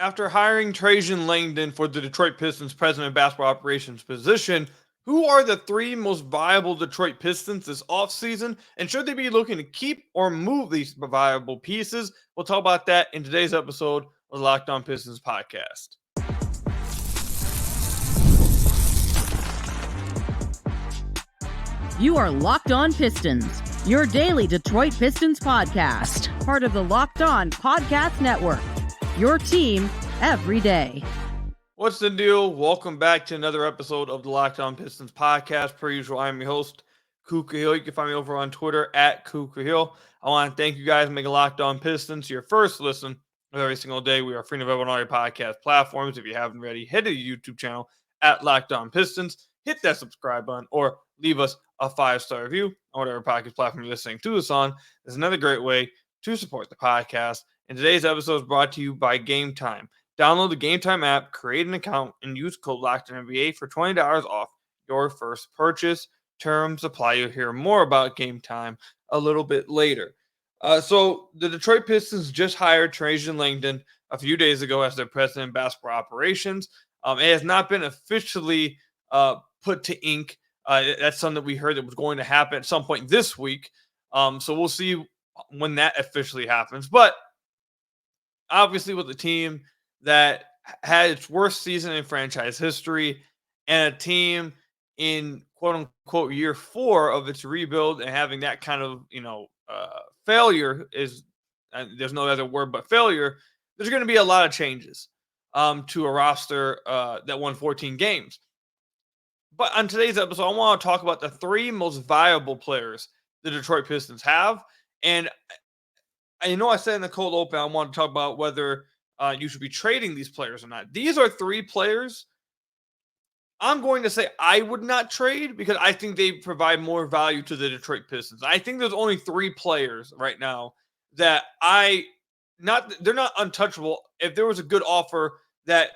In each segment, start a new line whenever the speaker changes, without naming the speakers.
After hiring Trajan Langdon for the Detroit Pistons president of basketball operations position, who are the three most viable Detroit Pistons this offseason? And should they be looking to keep or move these viable pieces? We'll talk about that in today's episode of the Locked On Pistons podcast.
You are Locked On Pistons, your daily Detroit Pistons podcast, part of the Locked On Podcast Network, your team every day.
What's the deal? Welcome back to another episode of the Locked On Pistons podcast. Per usual, I'm your host, Kuka Hill. You can find me over on Twitter at Kuka Hill. I want to thank you guys for making Locked On Pistons your first listen of every single day. We are free and available on all your podcast platforms. If you haven't already, head to the YouTube channel at Locked On Pistons. Hit that subscribe button or leave us a 5-star review on whatever podcast platform you're listening to us on. There's another great way to support the podcast. And today's episode is brought to you by Game Time. Download the Game Time app, create an account, and use code LOCKEDONNBA for $20 off your first purchase. Terms apply. You'll hear more about Game Time a little bit later. So the Detroit Pistons just hired Trajan Langdon a few days ago as their president of basketball operations. It has not been officially put to ink. That's something that we heard that was going to happen at some point this week. So we'll see when that officially happens. But obviously with the team that had its worst season in franchise history and a team in quote-unquote year 4 of its rebuild and having that kind of, failure is there's no other word but failure, there's going to be a lot of changes to a roster that won 14 games. But on today's episode, I want to talk about the three most viable players the Detroit Pistons have. And I know I said in the cold open, I want to talk about whether you should be trading these players or not. These are three players I'm going to say I would not trade because I think they provide more value to the Detroit Pistons. I think there's only three players right now that they're not untouchable. If there was a good offer that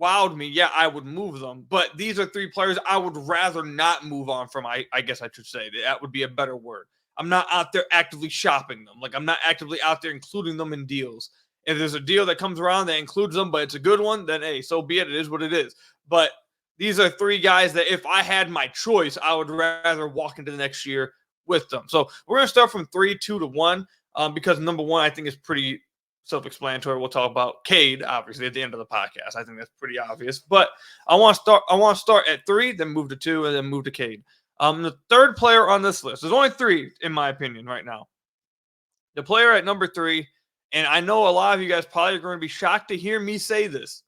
wowed me, yeah, I would move them. But these are three players I would rather not move on from. I guess I should say that would be a better word. I'm not out there actively shopping them. Like I'm not actively out there including them in deals. If there's a deal that comes around that includes them, but it's a good one, then hey, so be it. It is what it is. But these are three guys that if I had my choice, I would rather walk into the next year with them. So we're going to start from 3, 2 to 1 because number one, I think is pretty self-explanatory. We'll talk about Cade, obviously, at the end of the podcast. I think that's pretty obvious. But I want to start at 3, then move to 2, and then move to Cade. The third player on this list, there's only 3, in my opinion, right now. The player at number 3, and I know a lot of you guys probably are going to be shocked to hear me say this,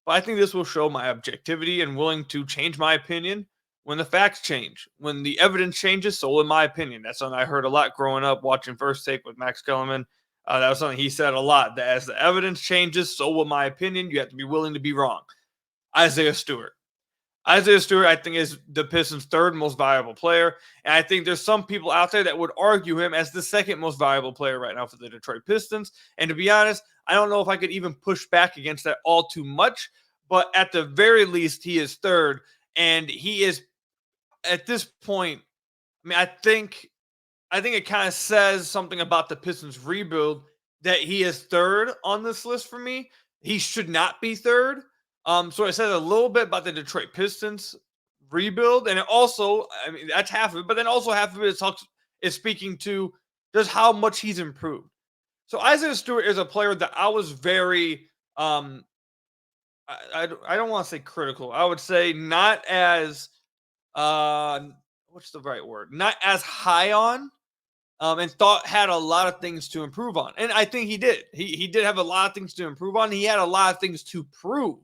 but I think this will show my objectivity and willing to change my opinion when the facts change. When the evidence changes, so will my opinion. That's something I heard a lot growing up watching First Take with Max Kellerman. That was something he said a lot, that as the evidence changes, so will my opinion. You have to be willing to be wrong. Isaiah Stewart. Isaiah Stewart, I think, is the Pistons' third most valuable player. And I think there's some people out there that would argue him as the second most valuable player right now for the Detroit Pistons. And to be honest, I don't know if I could even push back against that all too much. But at the very least, he is third. And he is, at this point, I think it kind of says something about the Pistons' rebuild that he is third on this list for me. He should not be third. So it says a little bit about the Detroit Pistons rebuild, and it also, that's half of it, but then also half of it is speaking to just how much he's improved. So Isaiah Stewart is a player that I was very, I don't want to say critical. I would say not as, what's the right word? Not as high on, and thought had a lot of things to improve on. And I think he did. He did have a lot of things to improve on. He had a lot of things to prove.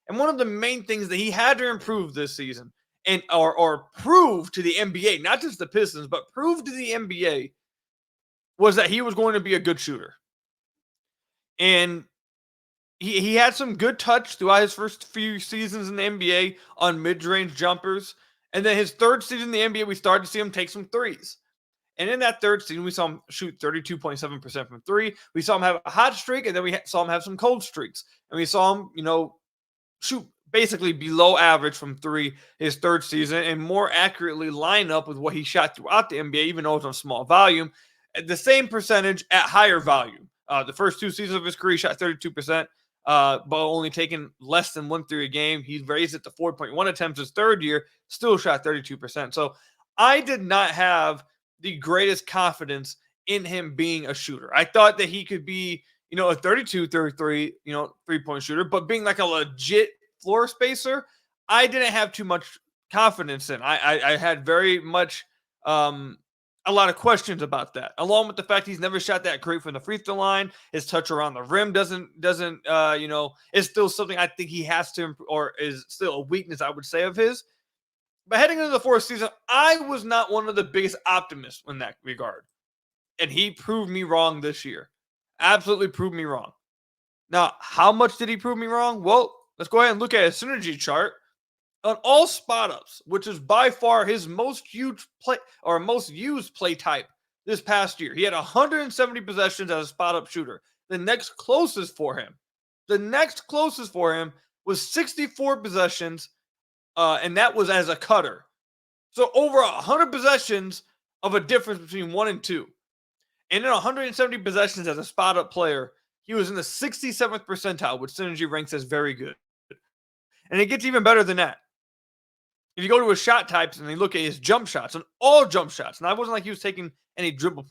And one of the main things that he had to improve this season and or prove to the NBA, not just the Pistons, but prove to the NBA was that he was going to be a good shooter. And he had some good touch throughout his first few seasons in the NBA on mid-range jumpers. And then his third season in the NBA, we started to see him take some threes. And in that third season, we saw him shoot 32.7% from 3. We saw him have a hot streak, and then we saw him have some cold streaks. And we saw him, shoot basically below average from 3 his third season and more accurately line up with what he shot throughout the NBA, even though it's on small volume, at the same percentage at higher volume. The first 2 seasons of his career, he shot 32%. but only taking less than 1 3 a game. He raised it to 4.1 attempts his third year, still shot 32%. So I did not have the greatest confidence in him being a shooter. I thought that he could be, a 32, 33, 3-point shooter, but being like a legit floor spacer, I didn't have too much confidence in. I had very much a lot of questions about that, along with the fact he's never shot that great from the free throw line. His touch around the rim doesn't is still something I think he has to improve, or is still a weakness, I would say, of his. But heading into the fourth season, I was not one of the biggest optimists in that regard. And he proved me wrong this year. Absolutely proved me wrong. Now, how much did he prove me wrong? Well, let's go ahead and look at his synergy chart. On all spot ups, which is by far his most used play type this past year. He had 170 possessions as a spot up shooter. The next closest for him was 64 possessions, and that was as a cutter. So over 100 possessions of a difference between 1 and 2. And in 170 possessions as a spot up player, he was in the 67th percentile, which synergy ranks as very good. And it gets even better than that. If you go to his shot types and you look at his jump shots, and all jump shots, and I wasn't like he was taking any dribble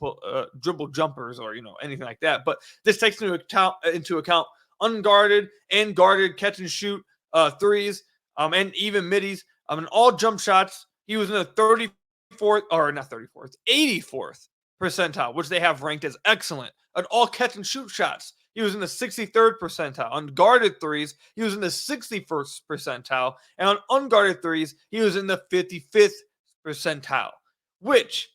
jumpers or anything like that, but this takes into account unguarded and guarded catch and shoot threes, and even middies. In all jump shots, he was in the 84th percentile, which they have ranked as excellent. On all catch and shoot shots, he was in the 63rd percentile. On guarded threes, he was in the 61st percentile. And on unguarded threes, he was in the 55th percentile, which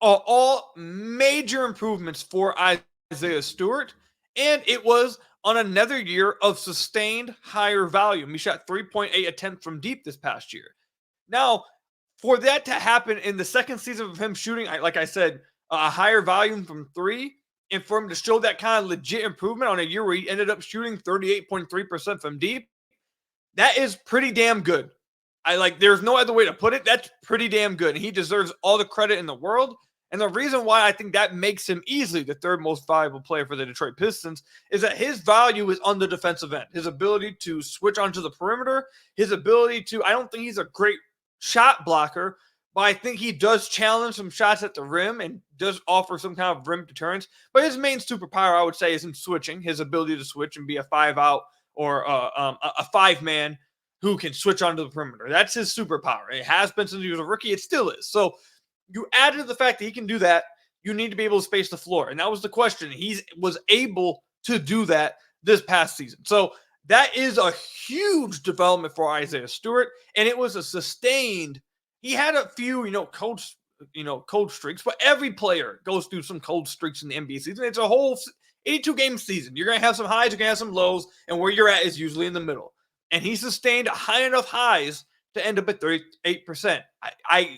are all major improvements for Isaiah Stewart. And it was on another year of sustained higher volume. He shot 3.8 attempts from deep this past year. Now, for that to happen in the second season of him shooting, like I said, a higher volume from three, and for him to show that kind of legit improvement on a year where he ended up shooting 38.3% from deep, that is pretty damn good. There's no other way to put it. That's pretty damn good. And he deserves all the credit in the world. And the reason why I think that makes him easily the third most valuable player for the Detroit Pistons is that his value is on the defensive end. His ability to switch onto the perimeter, his ability to, I don't think he's a great shot blocker, but I think he does challenge some shots at the rim and does offer some kind of rim deterrence. But his main superpower, I would say, is in switching, his ability to switch and be a 5-out or a 5-man who can switch onto the perimeter. That's his superpower. It has been since he was a rookie. It still is. So you added to the fact that he can do that, you need to be able to space the floor. And that was the question. He was able to do that this past season. So that is a huge development for Isaiah Stewart. And it was a sustained. He had a few, cold streaks, but every player goes through some cold streaks in the NBA season. It's a whole 82-game season. You're going to have some highs, you're going to have some lows, and where you're at is usually in the middle. And he sustained high enough highs to end up at 38%.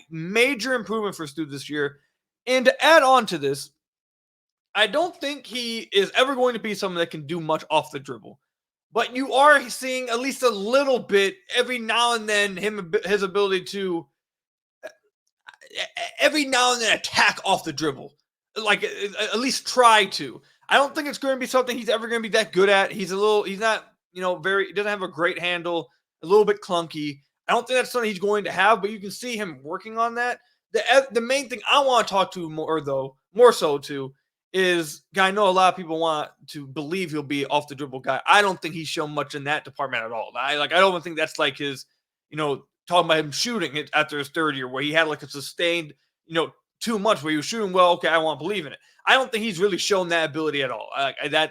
Major improvement for Stu this year. And to add on to this, I don't think he is ever going to be someone that can do much off the dribble. But you are seeing at least a little bit every now and then his ability to every now and then attack off the dribble, like at least try to. I don't think it's going to be something he's ever going to be that good at. He's not, he doesn't have a great handle, a little bit clunky. I don't think that's something he's going to have, but you can see him working on that. The main thing I want to talk to more so is, I know a lot of people want to believe he'll be off the dribble guy. I don't think he's shown much in that department at all. I don't think that's like his, talking about him shooting it after his third year where he had like a sustained, too much where he was shooting well. Okay, I want to believe in it. I don't think he's really shown that ability at all.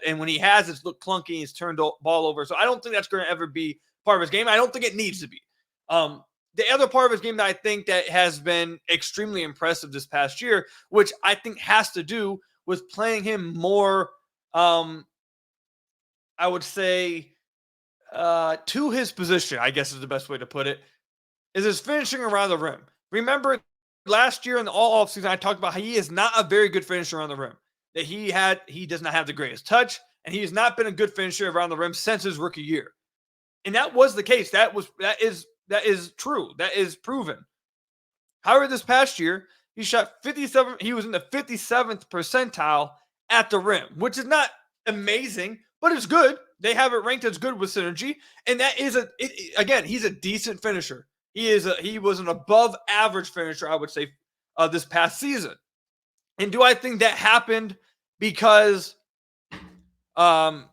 And when he has, it's looked clunky. He's turned the ball over. So I don't think that's going to ever be part of his game. I don't think it needs to be. The other part of his game that I think that has been extremely impressive this past year, which I think has to do with playing him more, I would say, to his position, I guess is the best way to put it, is his finishing around the rim. Remember, last year in the all offseason, I talked about how he is not a very good finisher around the rim. That he does not have the greatest touch, and he has not been a good finisher around the rim since his rookie year. And that was the case. That is true. That is proven. However, this past year, he shot 57. He was in the 57th percentile at the rim, which is not amazing, but it's good. they have it ranked as good with synergy, and that is again, he's a decent finisher. He was an above average finisher, I would say, this past season. And do I think that happened because I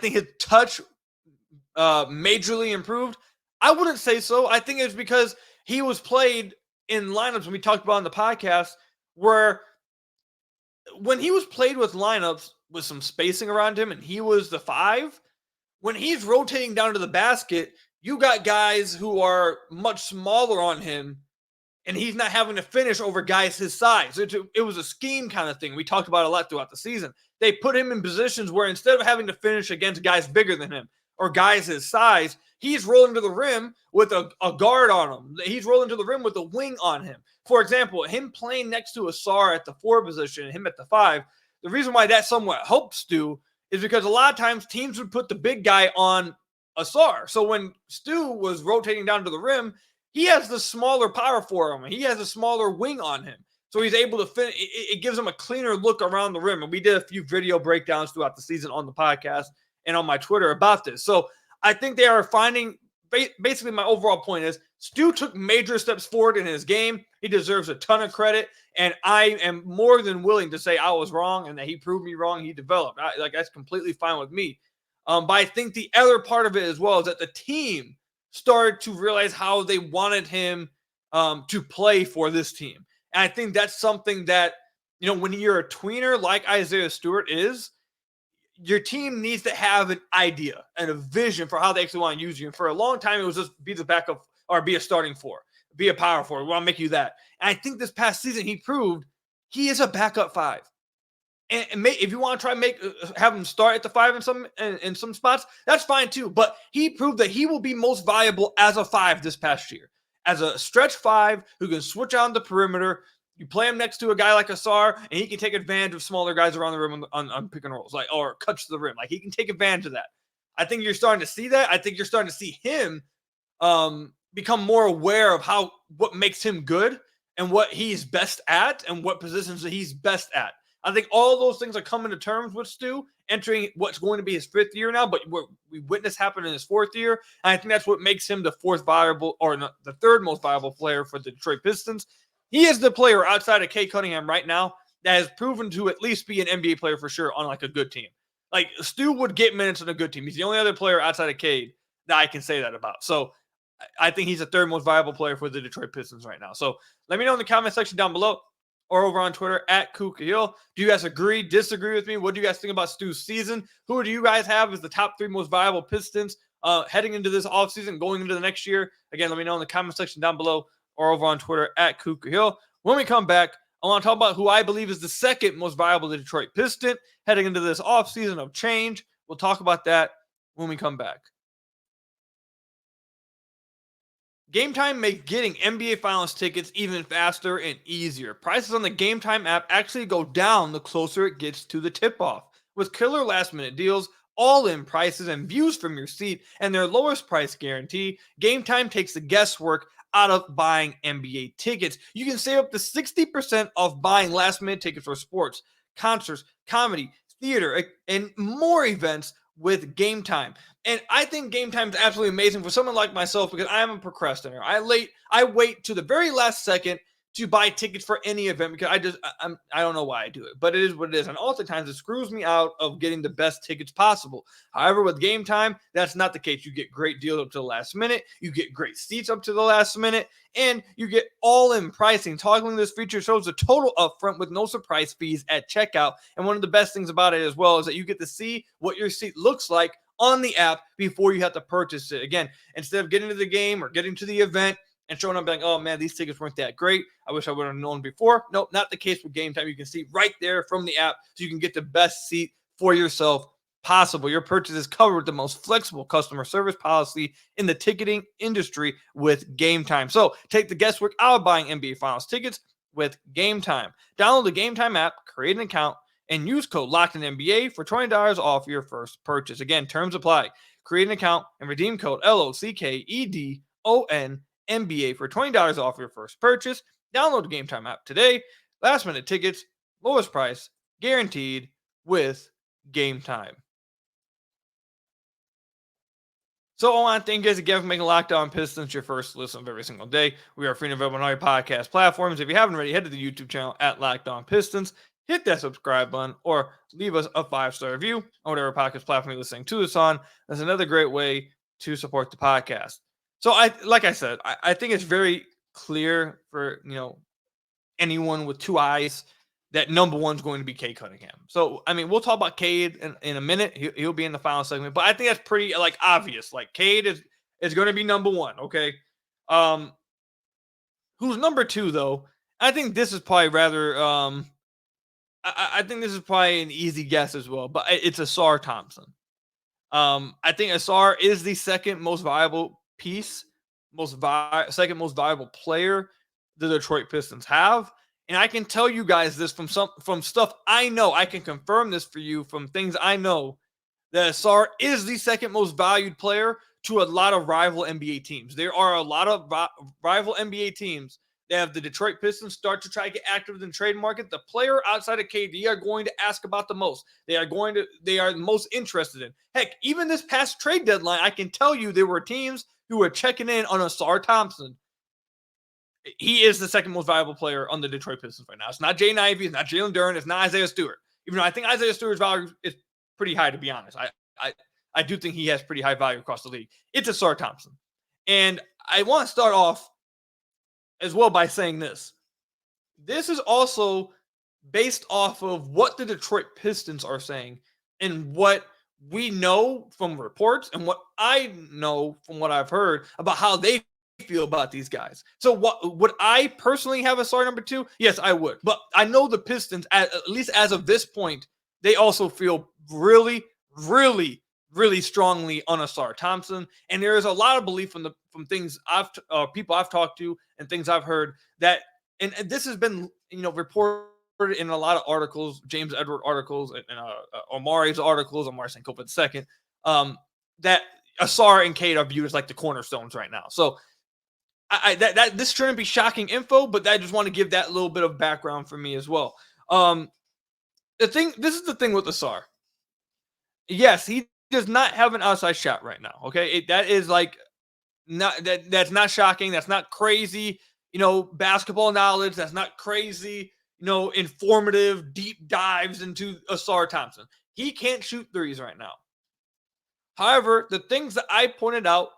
think his touch majorly improved? I wouldn't say so. I think it's because he was played in lineups, when we talked about on the podcast, where when he was played with lineups with some spacing around him and he was the 5, when he's rotating down to the basket, you got guys who are much smaller on him and he's not having to finish over guys his size. It was a scheme kind of thing. We talked about it a lot throughout the season. They put him in positions where instead of having to finish against guys bigger than him or guys his size, he's rolling to the rim with a guard on him. He's rolling to the rim with a wing on him. For example, him playing next to a Sar at the 4 position and him at the 5, the reason why that somewhat helps Stu is because a lot of times teams would put the big guy on a Sar. So when Stu was rotating down to the rim, he has the smaller power for him. He has a smaller wing on him. So he's able to finish. It gives him a cleaner look around the rim. And we did a few video breakdowns throughout the season on the podcast and on my Twitter about this. So I think they are finding, basically my overall point is, Stu took major steps forward in his game. He deserves a ton of credit. And I am more than willing to say I was wrong and that he proved me wrong. He developed. That's completely fine with me. But I think the other part of it as well is that the team started to realize how they wanted him to play for this team. And I think that's something that, when you're a tweener like Isaiah Stewart is, your team needs to have an idea and a vision for how they actually want to use you. And for a long time, it was just be the backup or be a starting 4, be a power forward. We want to make you that. And I think this past season, he proved he is a backup 5. And if you want to try and have him start at the 5 in some spots, that's fine too. But he proved that he will be most valuable as a 5 this past year, as a stretch 5 who can switch on the perimeter. You play him next to a guy like Asar, and he can take advantage of smaller guys around the rim on pick and rolls, or cuts to the rim. He can take advantage of that. I think you're starting to see that. I think you're starting to see him become more aware of what makes him good and what he's best at and what positions that he's best at. I think all those things are coming to terms with Stu, entering what's going to be his 5th year now, but what we witnessed happen in his 4th year. And I think that's what makes him the 4th viable, or not, the 3rd most viable player for the Detroit Pistons. He is the player outside of Cade Cunningham right now that has proven to at least be an NBA player for sure on a good team. Stu would get minutes on a good team. He's the only other player outside of Cade that I can say that about. So I think he's the 3rd most viable player for the Detroit Pistons right now. So let me know in the comment section down below or over on Twitter at Kuka Hill. Do you guys agree, disagree with me? What do you guys think about Stu's season? Who do you guys have as the top 3 most viable Pistons heading into this offseason, going into the next year? Again, let me know in the comment section down below or over on Twitter at Kuka Hill. When we come back, I want to talk about who I believe is the 2nd most viable Detroit Piston heading into this offseason of change. We'll talk about that when we come back. Game Time makes getting NBA Finals tickets even faster and easier. Prices on the Game Time app actually go down the closer it gets to the tip-off. With killer last-minute deals, all-in prices, and views from your seat, and their lowest price guarantee, Game Time takes the guesswork out of buying NBA tickets. You can save up to 60% off buying last-minute tickets for sports, concerts, comedy, theater, and more events with Game Time. And I think Game Time is absolutely amazing for someone like myself because I am a procrastinator. I wait to the very last second to buy tickets for any event because I don't know why I do it, but it is what it is. And oftentimes it screws me out of getting the best tickets possible. However, with Game Time, that's not the case. You get great deals up to the last minute. You get great seats up to the last minute, and you get all-in pricing. Toggling this feature shows the total upfront with no surprise fees at checkout. And one of the best things about it as well is that you get to see what your seat looks like on the app before you have to purchase it. Again, instead of getting to the game or getting to the event and showing up like, oh man, these tickets weren't that great, I wish I would have known before. Nope, not the case with Game Time. You can see right there from the app so you can get the best seat for yourself possible. Your purchase is covered with the most flexible customer service policy in the ticketing industry with Game Time. So take the guesswork out of buying NBA Finals tickets with Game Time. Download the Game Time app, create an account, and use code LOCKEDONNBA for $20 off your first purchase. Again, terms apply. Create an account and redeem code LOCKEDONNBA for $20 off your first purchase. Download the Game Time app today. Last minute tickets, lowest price, guaranteed with Game Time. So I want to thank you guys again for making Locked On Pistons your first listen of every single day. We are free and available on all your podcast platforms. If you haven't already, head to the YouTube channel at Locked On Pistons. Hit that subscribe button or leave us a 5-star review on whatever podcast platform you're listening to this on. That's another great way to support the podcast. So like I said, I think it's very clear for anyone with two eyes that number one's going to be Cade Cunningham. So, I mean, we'll talk about Cade in a minute. He'll be in the final segment, but I think that's pretty obvious. Like Cade is going to be number one. Okay. Who's number two though? I think this is probably rather, I think this is probably an easy guess as well, but it's Ausar Thompson. I think Ausar is the second most valuable piece, second most valuable player the Detroit Pistons have. And I can tell you guys this from stuff I know. I can confirm this for you from things I know that Ausar is the second most valued player to a lot of rival NBA teams. There are a lot of rival NBA teams that have the Detroit Pistons start to try to get active in the trade market. The player outside of KD are going to ask about the most. They are the most interested in. Heck, even this past trade deadline, I can tell you there were teams who were checking in on Ausar Thompson. He is the second most valuable player on the Detroit Pistons right now. It's not Jaden Ivey. It's not Jalen Duren. It's not Isaiah Stewart. Even though I think Isaiah Stewart's value is pretty high, to be honest. I do think he has pretty high value across the league. It's Ausar Thompson. And I want to start off as well by saying this. This is also based off of what the Detroit Pistons are saying and what we know from reports and what I know from what I've heard about how they feel about these guys. So what would I personally have Ausar number two? Yes, I would. But I know the Pistons, at least as of this point, they also feel really, really, really strongly on Ausar Thompson. And there is a lot of belief from things people I've talked to and things I've heard that, and this has been reported in a lot of articles, James Edward articles, and Omari's articles, Omari Sankofa II, that Ausar and Cade are viewed as like the cornerstones right now. So this shouldn't be shocking info, but I just want to give that little bit of background for me as well. This is the thing with Ausar. Yes, he does not have an outside shot right now. Okay, that is that's not shocking. That's not crazy. Basketball knowledge. That's not crazy. Informative deep dives into Ausar Thompson. He can't shoot threes right now. However, the things that I pointed out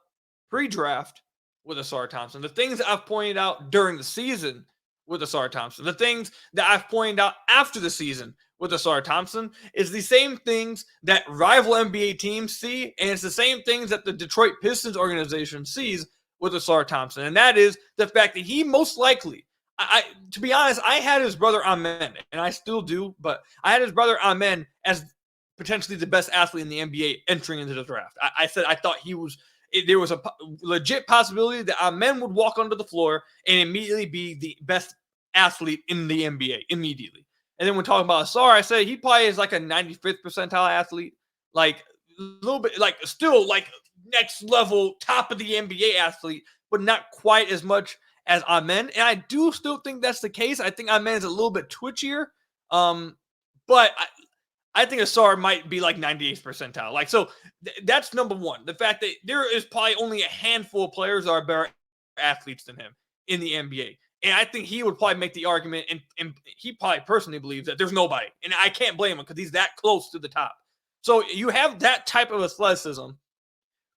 pre-draft with Ausar Thompson, the things that I've pointed out during the season with Ausar Thompson, the things that I've pointed out after the season with Ausar Thompson is the same things that rival NBA teams see, and it's the same things that the Detroit Pistons organization sees with Ausar Thompson, and that is the fact that he most likely, to be honest, I had his brother Amen, and I still do, but I had his brother Amen as potentially the best athlete in the NBA entering into the draft. I said I thought there was a legit possibility that Amen would walk onto the floor and immediately be the best athlete in the NBA immediately. And then when talking about Ausar, I said he probably is like a 95th percentile athlete, like a little bit, like still like next level, top of the NBA athlete, but not quite as much as Amen. And I do still think that's the case. I think Amen is a little bit twitchier, but I think Ausar might be like 98th percentile. So that's number one. The fact that there is probably only a handful of players that are better athletes than him in the NBA. And I think he would probably make the argument, and he probably personally believes that there's nobody. And I can't blame him because he's that close to the top. So you have that type of athleticism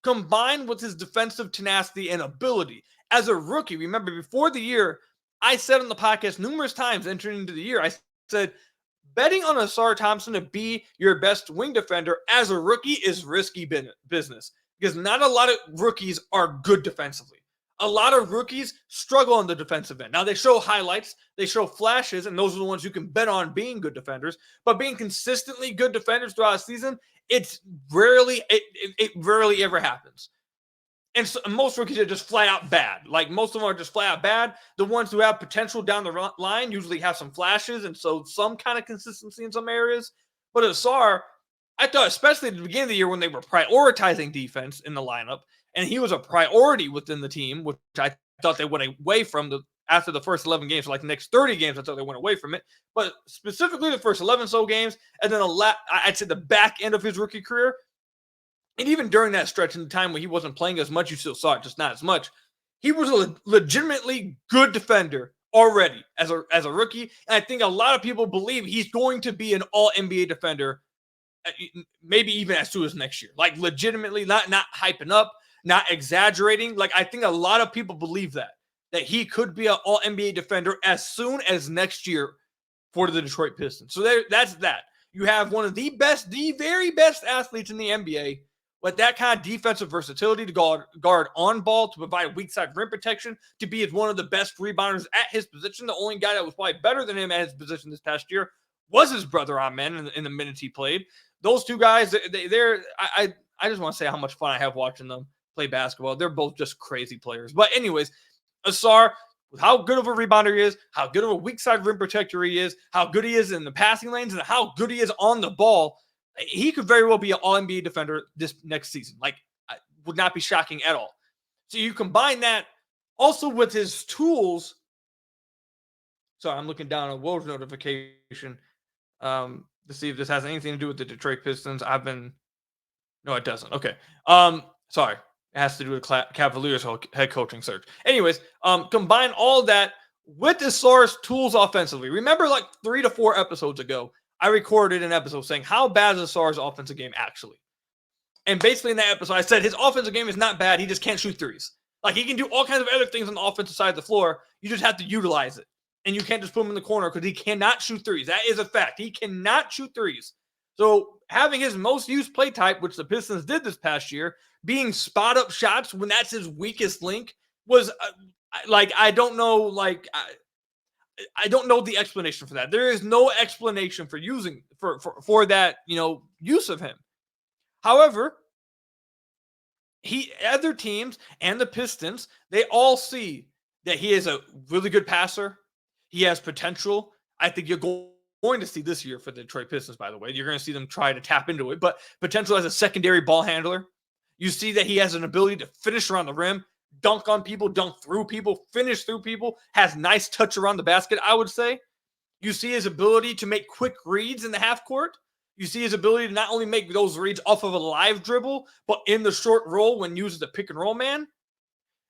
combined with his defensive tenacity and ability. As a rookie, remember before the year, I said on the podcast numerous times entering into the year, I said, betting on Ausar Thompson to be your best wing defender as a rookie is risky business because not a lot of rookies are good defensively. A lot of rookies struggle on the defensive end. Now, they show highlights, they show flashes, and those are the ones you can bet on being good defenders. But being consistently good defenders throughout a season, it rarely ever happens. And so most rookies are just flat out bad. Like most of them are just flat out bad. The ones who have potential down the line usually have some flashes and so some kind of consistency in some areas. But Ausar, I thought, especially at the beginning of the year when they were prioritizing defense in the lineup, and he was a priority within the team, which I thought they went away from after the first 11 games. So like the next 30 games, I thought they went away from it. But specifically the first 11 so games, and then I'd say the back end of his rookie career, And even during that stretch in the time when he wasn't playing as much, you still saw it, just not as much. He was a legitimately good defender already as a rookie. And I think a lot of people believe he's going to be an all-NBA defender, maybe even as soon as next year. Like legitimately, not hyping up, not exaggerating. Like I think a lot of people believe that he could be an all-NBA defender as soon as next year for the Detroit Pistons. So that's that. You have one of the very best athletes in the NBA with that kind of defensive versatility to guard on ball, to provide weak side rim protection, to be one of the best rebounders at his position. The only guy that was probably better than him at his position this past year was his brother Amen in the minutes he played. Those two guys, I just want to say how much fun I have watching them play basketball. They're both just crazy players. But anyways, Ausar, with how good of a rebounder he is, how good of a weak side rim protector he is, how good he is in the passing lanes, and how good he is on the ball, he could very well be an all-NBA defender this next season. Like, would not be shocking at all. So you combine that also with his tools. Sorry, I'm looking down at Woj notification to see if this has anything to do with the Detroit Pistons. No, it doesn't. Okay. Sorry. It has to do with Cavaliers head coaching search. Anyways, combine all that with Ausar's tools offensively. Remember, like 3 to 4 episodes ago, I recorded an episode saying how bad is Ausar's offensive game actually. And basically in that episode, I said his offensive game is not bad. He just can't shoot threes. Like he can do all kinds of other things on the offensive side of the floor. You just have to utilize it. And you can't just put him in the corner because he cannot shoot threes. That is a fact. He cannot shoot threes. So having his most used play type, which the Pistons did this past year, being spot up shots when that's his weakest link was I don't know the explanation for that. There is no explanation for using for that, use of him. However, other teams and the Pistons, they all see that he is a really good passer. He has potential. I think you're going to see this year for the Detroit Pistons, by the way. You're going to see them try to tap into it, but potential as a secondary ball handler. You see that he has an ability to finish around the rim, dunk on people, dunk through people, finish through people, has nice touch around the basket, I would say. You see his ability to make quick reads in the half court. You see his ability to not only make those reads off of a live dribble, but in the short roll when used as a pick and roll man.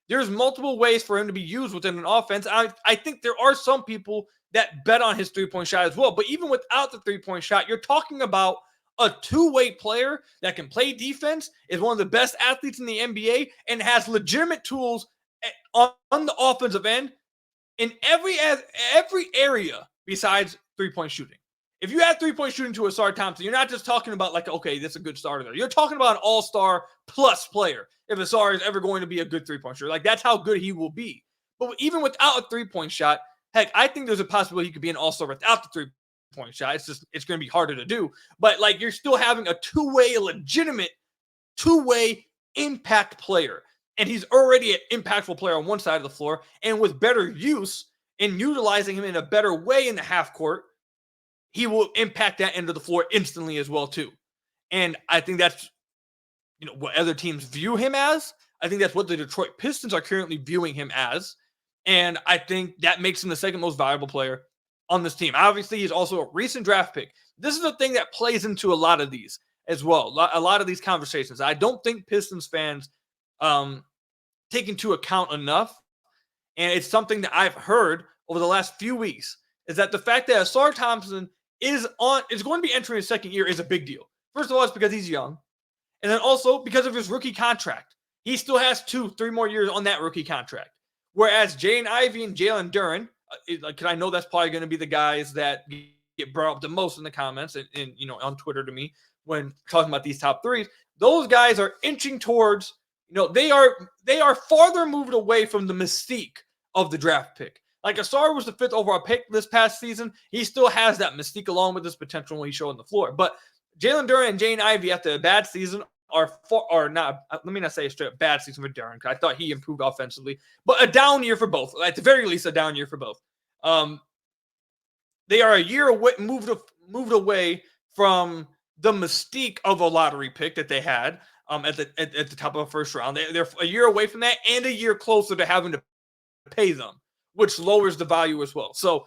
There's multiple ways for him to be used within an offense. I think there are some people that bet on his three-point shot as well. But even without the three-point shot, you're talking about a two-way player that can play defense, is one of the best athletes in the NBA, and has legitimate tools on the offensive end in every area besides three-point shooting. If you add three-point shooting to Ausar Thompson, you're not just talking about like, okay, that's a good starter there. You're talking about an all-star plus player if Ausar is ever going to be a good three-point shooter. Like, that's how good he will be. But even without a three-point shot, heck, I think there's a possibility he could be an all-star without the three-point shot. It's going to be harder to do. But, like, you're still having a legitimate two-way impact player. And he's already an impactful player on one side of the floor. And with better use and utilizing him in a better way in the half court, he will impact that end of the floor instantly as well, too. And I think that's, what other teams view him as. I think that's what the Detroit Pistons are currently viewing him as. And I think that makes him the second most valuable player on this team. Obviously, he's also a recent draft pick. This is the thing that plays into a lot of these as well. A lot of these conversations. I don't think Pistons fans take into account enough. And it's something that I've heard over the last few weeks, is that the fact that Ausar Thompson is going to be entering his second year is a big deal. First of all, it's because he's young. And then also because of his rookie contract. He still has 2-3 more years on that rookie contract. Whereas Jaden Ivey and Jalen Duren, because I know that's probably going to be the guys that get brought up the most in the comments and on Twitter to me when talking about these top threes, those guys are inching towards, they are farther moved away from the mystique of the draft pick. Like Ausar was the 5th overall pick this past season. He still has that mystique along with his potential when he showed on the floor. But Jalen Duren and Jaden Ivey after a bad season are not, let me not say a straight up bad season for Duren, because I thought he improved offensively, but a down year for both. At the very least, a down year for both. They are a year away, moved away from the mystique of a lottery pick that they had at the top of the first round. They're a year away from that and a year closer to having to pay them, which lowers the value as well. So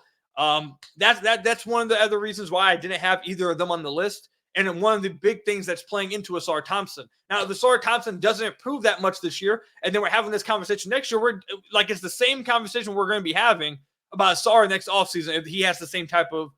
that's one of the other reasons why I didn't have either of them on the list. And then one of the big things that's playing into Ausar Thompson. Now, if Ausar Thompson doesn't improve that much this year, and then we're having this conversation next year, we're like, it's the same conversation we're going to be having about Ausar next offseason if he has the same type of,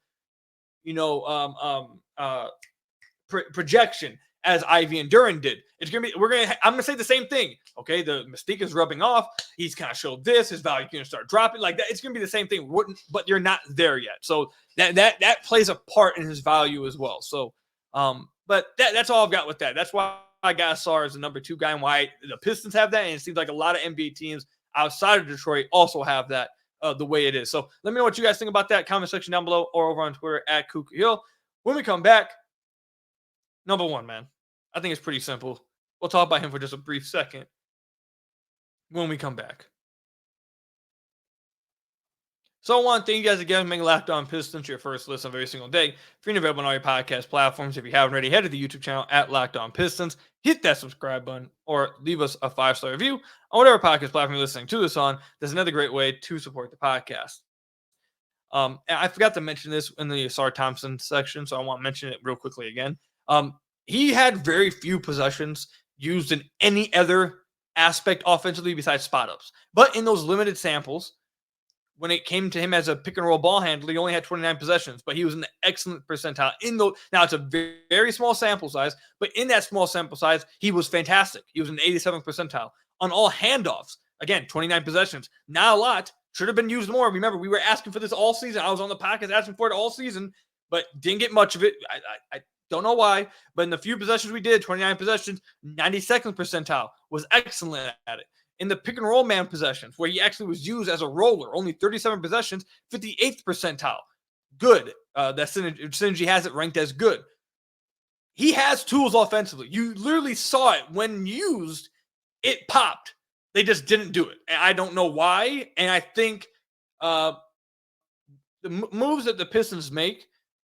projection as Ivy and Duran did. I'm gonna say the same thing. Okay, the mystique is rubbing off. He's kind of showed this. His value going to start dropping like that. It's gonna be the same thing. But you're not there yet. So that plays a part in his value as well. So, but that's all I've got with that. That's why I got Ausar as the number 2 guy, and why the Pistons have that. And it seems like a lot of NBA teams outside of Detroit also have that the way it is. So let me know what you guys think about that. Comment section down below or over on Twitter at Kuka Hill. When we come back, number 1, man. I think it's pretty simple. We'll talk about him for just a brief second when we come back. So I want to thank you guys again for making Locked On Pistons your first listen every single day. Free and available on all your podcast platforms. If you haven't already, head to the YouTube channel at Locked On Pistons. Hit that subscribe button or leave us a 5-star review on whatever podcast platform you're listening to this on. There's another great way to support the podcast. And I forgot to mention this in the Ausar Thompson section, so I want to mention it real quickly again. He had very few possessions used in any other aspect offensively besides spot ups. But in those limited samples, when it came to him as a pick and roll ball handler, he only had 29 possessions, but he was in the excellent percentile. Now it's a very, very small sample size, but in that small sample size, he was fantastic. He was in the 87th percentile on all handoffs. Again, 29 possessions, not a lot. Should have been used more. Remember, we were asking for this all season. I was on the podcast asking for it all season, but didn't get much of it. I don't know why, but in the few possessions we did, 29 possessions, 92nd percentile, was excellent at it. In the pick and roll man possessions, where he actually was used as a roller, only 37 possessions, 58th percentile. Good. That Synergy has it ranked as good. He has tools offensively. You literally saw it when used, it popped. They just didn't do it. And I don't know why. And I think the moves that the Pistons make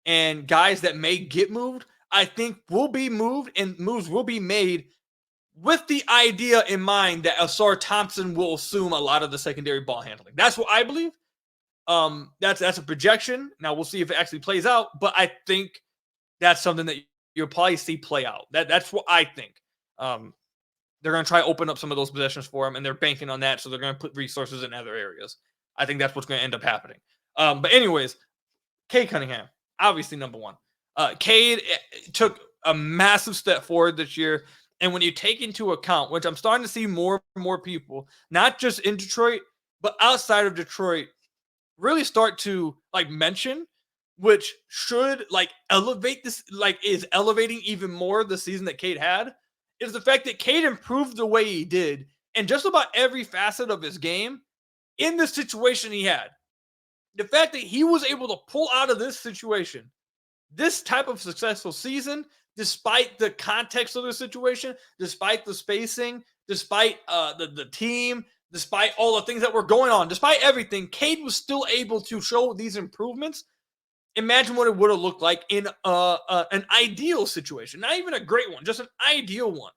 and guys that may get moved, I think will be moved, and moves will be made with the idea in mind that Ausar Thompson will assume a lot of the secondary ball handling. That's what I believe. That's a projection. Now we'll see if it actually plays out, but I think that's something that you'll probably see play out. That's what I think. They're going to try to open up some of those possessions for him, and they're banking on that, so they're going to put resources in other areas. I think that's what's going to end up happening. But anyways, Cade Cunningham, obviously number 1. Cade took a massive step forward this year, and when you take into account, which I'm starting to see more and more people, not just in Detroit, but outside of Detroit, really start to mention, which should elevate this, is elevating even more the season that Cade had, is the fact that Cade improved the way he did in just about every facet of his game in the situation he had. The fact that he was able to pull out of this situation, this type of successful season, despite the context of the situation, despite the spacing, despite the team, despite all the things that were going on, despite everything, Cade was still able to show these improvements. Imagine what it would have looked like in an ideal situation. Not even a great one, just an ideal one.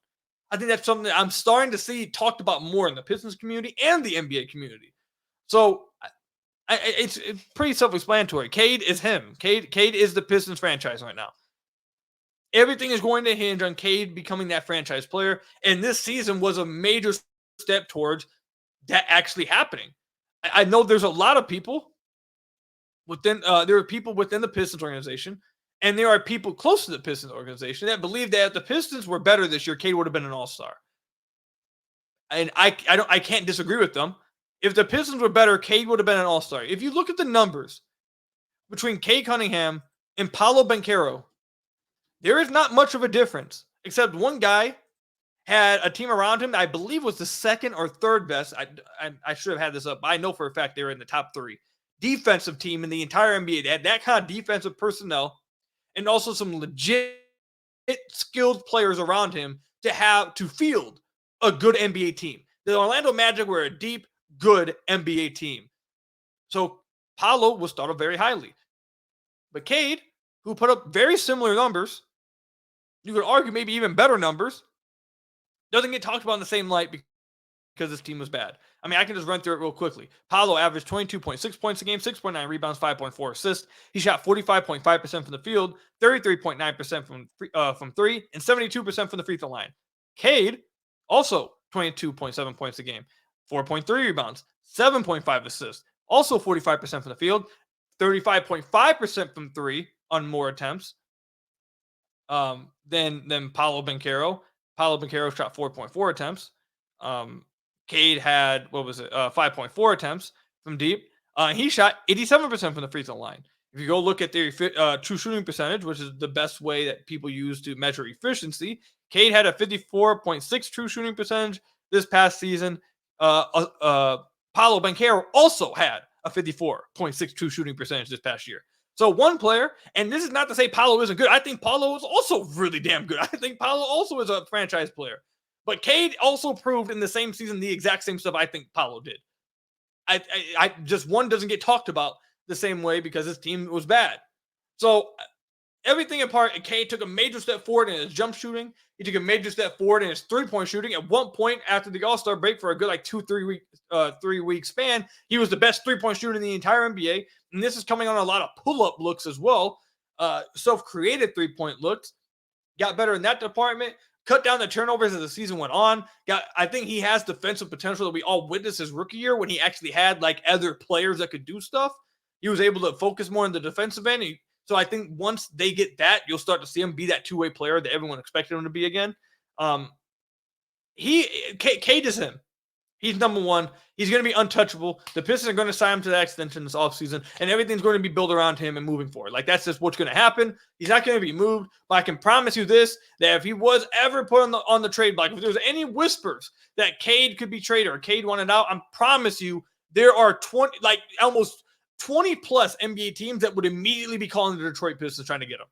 I think that's something that I'm starting to see talked about more in the Pistons community and the NBA community. So it's pretty self-explanatory. Cade is him. Cade is the Pistons franchise right now. Everything is going to hinge on Cade becoming that franchise player, and this season was a major step towards that actually happening. I know there's a lot of people there are people within the Pistons organization, and there are people close to the Pistons organization that believe that if the Pistons were better this year, Cade would have been an all-star. And I can't disagree with them. If the Pistons were better, Cade would have been an all-star. If you look at the numbers between Cade Cunningham and Paolo Banchero, there is not much of a difference, except one guy had a team around him that I believe was the second or third best. I should have had this up. I know for a fact they were in the top 3 defensive team in the entire NBA. They had that kind of defensive personnel and also some legit skilled players around him to field a good NBA team. The Orlando Magic were a deep, good NBA team. So Paolo was thought of very highly. But Cade, who put up very similar numbers, you could argue maybe even better numbers, doesn't get talked about in the same light because this team was bad. I mean, I can just run through it real quickly. Paolo averaged 22.6 points a game, 6.9 rebounds, 5.4 assists. He shot 45.5% from the field, 33.9% from three, and 72% from the free throw line. Cade, also 22.7 points a game, 4.3 rebounds, 7.5 assists, also 45% from the field, 35.5% from three on more attempts than Paolo Banchero. Paolo Banchero shot 4.4 attempts. Cade had, 5.4 attempts from deep. He shot 87% from the free throw line. If you go look at their true shooting percentage, which is the best way that people use to measure efficiency, Cade had a 54.6 true shooting percentage this past season. Paolo Banchero also had a 54.6 true shooting percentage this past year. So one player, and this is not to say Paolo isn't good. I think Paolo is also really damn good. I think Paolo also is a franchise player. But Cade also proved in the same season the exact same stuff I think Paolo did. I just one doesn't get talked about the same way because his team was bad. So everything apart, Cade took a major step forward in his jump shooting. He took a major step forward in his three-point shooting. At one point after the All-Star break for a good 3 week span, he was the best three-point shooter in the entire NBA. And this is coming on a lot of pull-up looks as well. Self-created three-point looks. Got better in that department. Cut down the turnovers as the season went on. I think he has defensive potential that we all witnessed his rookie year when he actually had other players that could do stuff. He was able to focus more on the defensive end. So I think once they get that, you'll start to see him be that two-way player that everyone expected him to be again. Cade is him. He's number one. He's going to be untouchable. The Pistons are going to sign him to that extension this offseason, and everything's going to be built around him and moving forward. That's just what's going to happen. He's not going to be moved, but I can promise you this, that if he was ever put on the trade block, if there was any whispers that Cade could be traded or Cade wanted out, I promise you there are almost 20 plus NBA teams that would immediately be calling the Detroit Pistons trying to get him.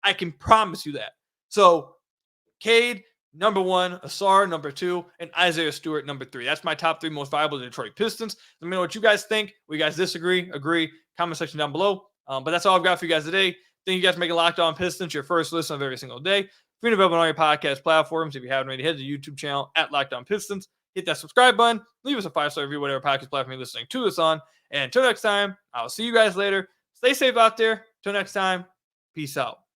I can promise you that. So Cade, number one, Asar, number two, and Isaiah Stewart, number three. That's my top three most valuable Detroit Pistons. Let me know what you guys think. We guys disagree, agree, comment section down below. But that's all I've got for you guys today. Thank you guys for making Locked On Pistons your first listen of every single day. Free and available on all your podcast platforms. If you haven't already, head to the YouTube channel at Locked On Pistons. Hit that subscribe button. Leave us a 5-star review, whatever podcast platform you're listening to this on. And until next time, I'll see you guys later. Stay safe out there. Until next time, peace out.